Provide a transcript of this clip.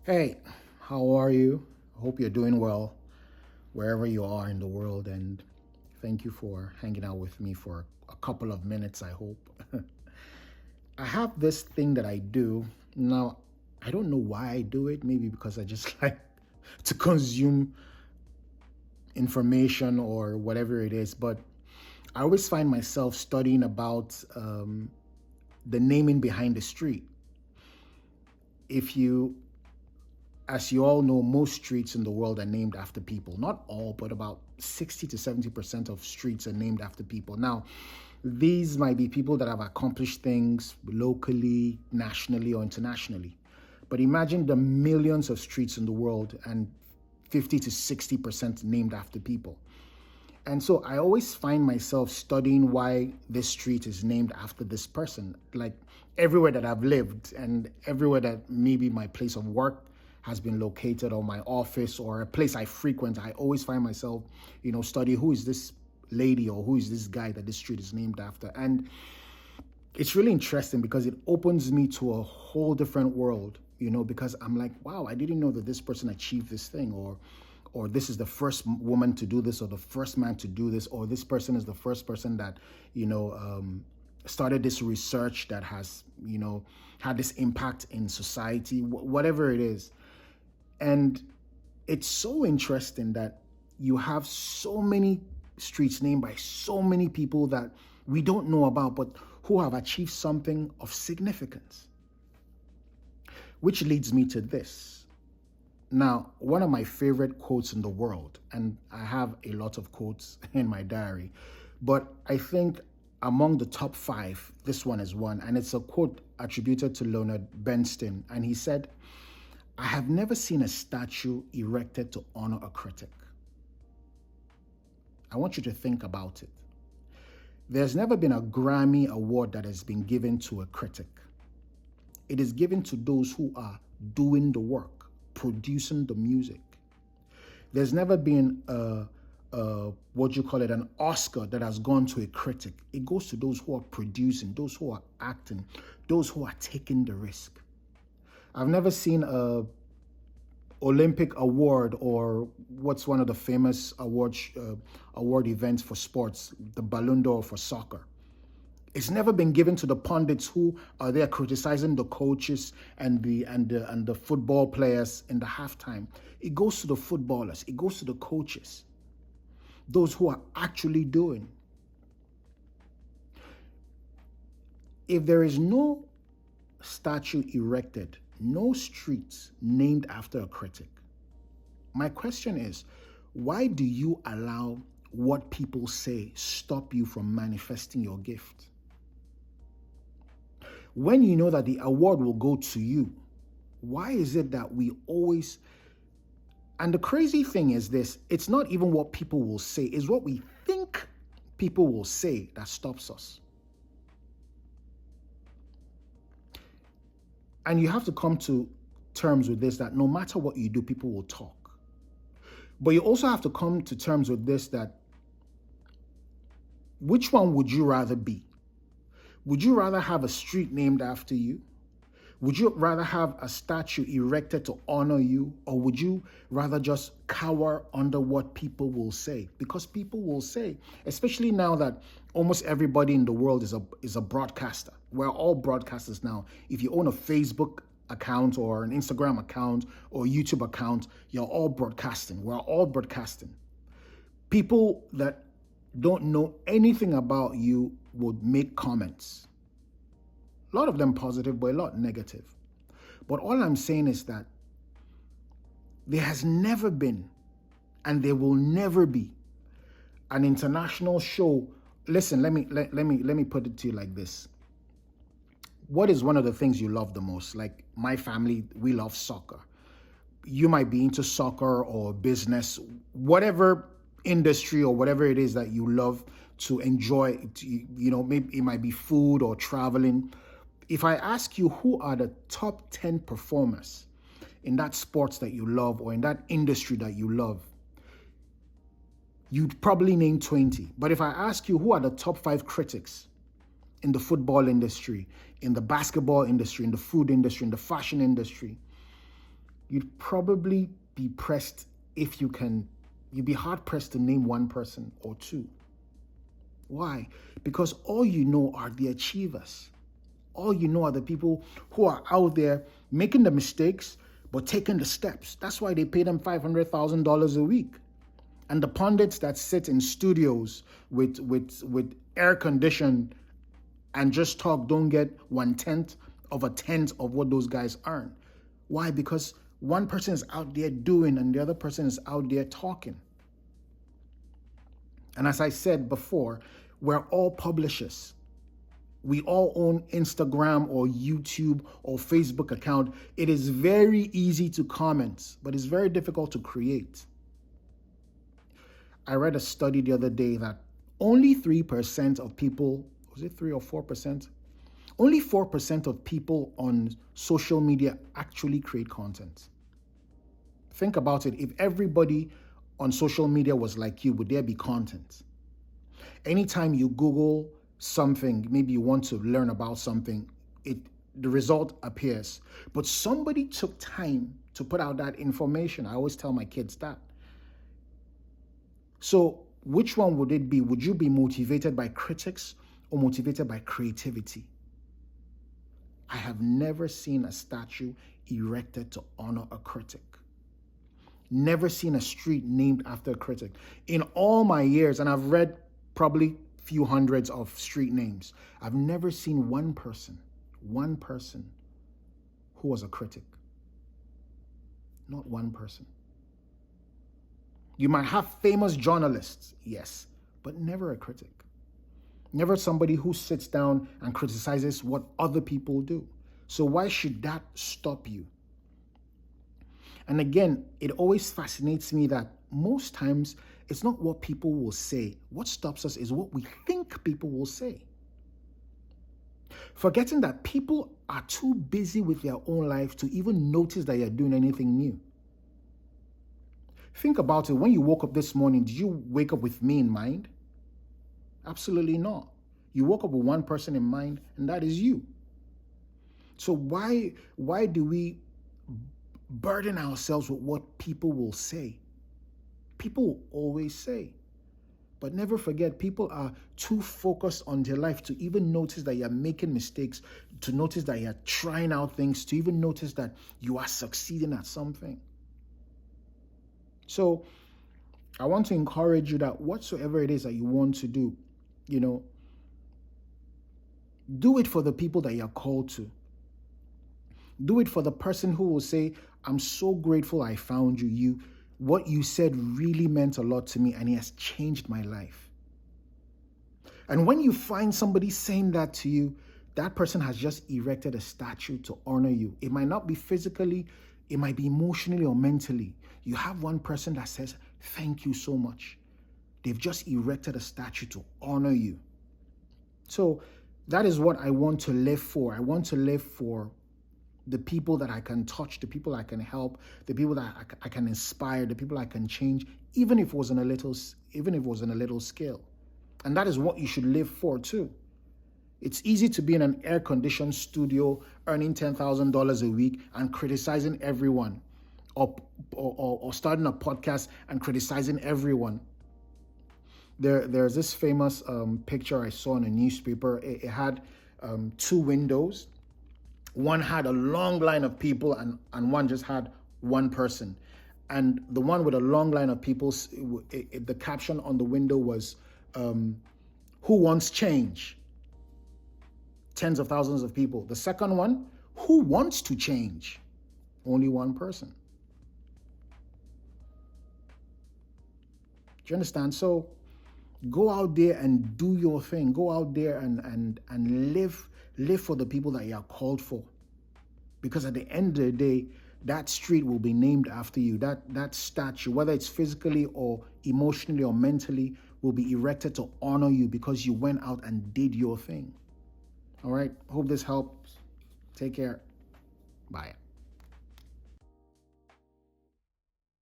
Hey, how are you? Hope you're doing well wherever you are in the world, and thank you for hanging out with me for a couple of minutes, I hope. I have this thing that I do. Now, I don't know why I do it, maybe because I just like to consume information or whatever it is, but I always find myself studying about the naming behind the street. If you As you all know, most streets in the world are named after people. Not all, but about 60 to 70% of streets are named after people. Now, these might be people that have accomplished things locally, nationally, or internationally. But imagine the millions of streets in the world and 50 to 60% named after people. And so I always find myself studying why this street is named after this person. Like everywhere that I've lived and everywhere that maybe my place of work has been located, or my office, or a place I frequent, I always find myself, study who is this lady or who is this guy that this street is named after. And it's really interesting because it opens me to a whole different world, because I'm like, wow, I didn't know that this person achieved this thing, or this is the first woman to do this, or the first man to do this, or this person is the first person that, started this research that has, had this impact in society, whatever it is. And it's so interesting that you have so many streets named by so many people that we don't know about, but who have achieved something of significance. Which leads me to this. Now, one of my favorite quotes in the world, and I have a lot of quotes in my diary, but I think among the top 5, this one is one, and it's a quote attributed to Leonard Bernstein, and he said, "I have never seen a statue erected to honor a critic." I want you to think about it. There's never been a Grammy award that has been given to a critic. It is given to those who are doing the work, producing the music. There's never been an Oscar that has gone to a critic. It goes to those who are producing, those who are acting, those who are taking the risk. I've never seen a Olympic award, or what's one of the famous award events for sports, the Ballon d'Or for soccer. It's never been given to the pundits who are there criticizing the coaches and the football players in the halftime. It goes to the footballers. It goes to the coaches, those who are actually doing. If there is no statue erected, no streets named after a critic, my question is, why do you allow what people say stop you from manifesting your gift? When you know that the award will go to you, why is it that we always... And the crazy thing is this, it's not even what people will say, it's what we think people will say that stops us. And you have to come to terms with this, that no matter what you do, people will talk. But you also have to come to terms with this, that which one would you rather be? Would you rather have a street named after you? Would you rather have a statue erected to honor you? Or would you rather just cower under what people will say? Because people will say, especially now that almost everybody in the world is a broadcaster. We're all broadcasters now. If you own a Facebook account or an Instagram account or YouTube account, you're all broadcasting. We're all broadcasting. People that don't know anything about you would make comments. A lot of them positive, but a lot negative. But all I'm saying is that there has never been, and there will never be, an international show. Listen, let me put it to you like this. What is one of the things you love the most? Like my family, we love soccer. You might be into soccer or business, whatever industry or whatever it is that you love to enjoy. Maybe it might be food or traveling. If I ask you who are the top 10 performers in that sports that you love or in that industry that you love, you'd probably name 20. But if I ask you who are the top 5 critics in the football industry, in the basketball industry, in the food industry, in the fashion industry, you'd probably be pressed if you can, you'd be hard pressed to name one person or two. Why? Because all you know are the achievers. All you know are the people who are out there making the mistakes, but taking the steps. That's why they pay them $500,000 a week. And the pundits that sit in studios with air condition and just talk don't get 1/10 of a tenth of what those guys earn. Why? Because one person is out there doing and the other person is out there talking. And as I said before, we're all publishers. We all own Instagram or YouTube or Facebook account. It is very easy to comment, but it's very difficult to create. I read a study the other day that only 3% of people, was it 3 or 4%? Only 4% of people on social media actually create content. Think about it. If everybody on social media was like you, would there be content? Anytime you Google something, maybe you want to learn about something, the result appears. But somebody took time to put out that information. I always tell my kids that. So which one would it be? Would you be motivated by critics or motivated by creativity? I have never seen a statue erected to honor a critic. Never seen a street named after a critic. In all my years, and I've read probably few hundreds of street names, I've never seen one person who was a critic. Not one person. You might have famous journalists, yes, but never a critic. Never somebody who sits down and criticizes what other people do. So why should that stop you? And again, it always fascinates me that most times it's not what people will say. What stops us is what we think people will say. Forgetting that people are too busy with their own life to even notice that you're doing anything new. Think about it. When you woke up this morning, did you wake up with me in mind? Absolutely not. You woke up with one person in mind, and that is you. So why do we burden ourselves with what people will say? People will always say. But never forget, people are too focused on their life to even notice that you're making mistakes, to notice that you're trying out things, to even notice that you are succeeding at something. So I want to encourage you that whatsoever it is that you want to do, do it for the people that you're called to. Do it for the person who will say, I'm so grateful I found you. What you said really meant a lot to me, and it has changed my life. And when you find somebody saying that to you, that person has just erected a statue to honor you. It might not be physically, it might be emotionally or mentally. You have one person that says, thank you so much. They've just erected a statue to honor you. So that is what I want to live for. I want to live for the people that I can touch, the people I can help, the people that I can inspire, the people I can change, even if it was on a little scale. And that is what you should live for too. It's easy to be in an air-conditioned studio earning $10,000 a week and criticizing everyone, or starting a podcast and criticizing everyone. There's this famous picture I saw in a newspaper. It had two windows. One had a long line of people and one just had one person. And the one with a long line of people, the caption on the window was, who wants change? Tens of thousands of people. The second one, who wants to change? Only one person. Do you understand? So go out there and do your thing. Go out there and live for the people that you are called for. Because at the end of the day, that street will be named after you. That statue, whether it's physically or emotionally or mentally, will be erected to honor you because you went out and did your thing. All right. Hope this helps. Take care. Bye.